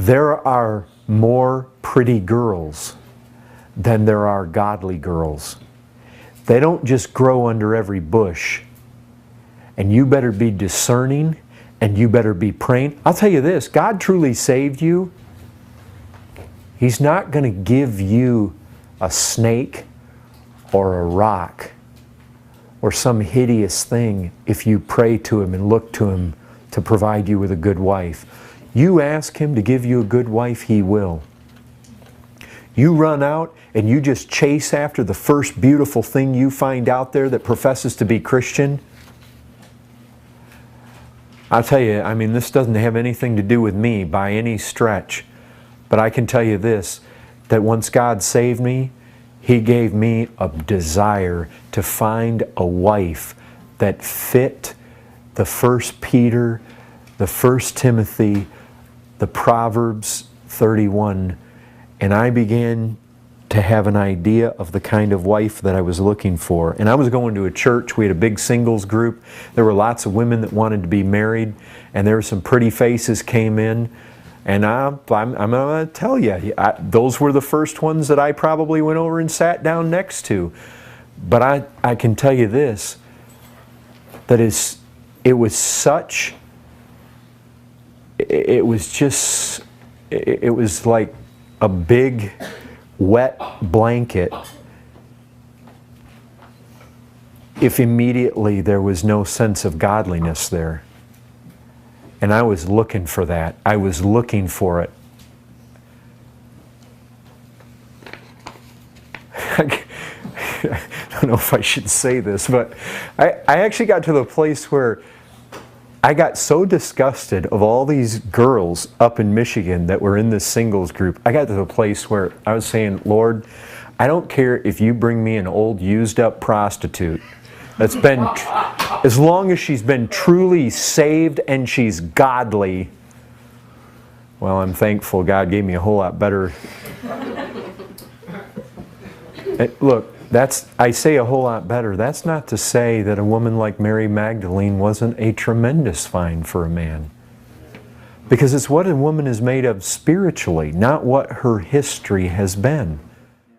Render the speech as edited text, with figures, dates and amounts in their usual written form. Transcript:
There are more pretty girls than there are godly girls. They don't just grow under every bush. And you better be discerning, and you better be praying. I'll tell you this, God truly saved you. He's not going to give you a snake or a rock or some hideous thing if you pray to Him and look to Him to provide you with a good wife. You ask Him to give you a good wife, He will. You run out and you just chase after the first beautiful thing you find out there that professes to be Christian. I'll tell you, I mean, this doesn't have anything to do with me by any stretch. But I can tell you this, that once God saved me, He gave me a desire to find a wife that fit the 1 Peter, the 1 Timothy, the Proverbs 31. And I began to have an idea of the kind of wife that I was looking for. And I was going to a church. We had a big singles group. There were lots of women that wanted to be married. And there were some pretty faces came in. And I'm going to tell you, those were the first ones that I probably went over and sat down next to. But I can tell you this, that it was like a big wet blanket if immediately there was no sense of godliness there. And I was looking for that. I was looking for it. I don't know if I should say this, but I actually got to the place where I got so disgusted of all these girls up in Michigan that were in this singles group. I got to the place where I was saying, Lord, I don't care if you bring me an old used up prostitute that's been, as long as she's been truly saved and she's godly. Well, I'm thankful God gave me a whole lot better. Look, I say a whole lot better. That's not to say that a woman like Mary Magdalene wasn't a tremendous find for a man. Because it's what a woman is made of spiritually, not what her history has been.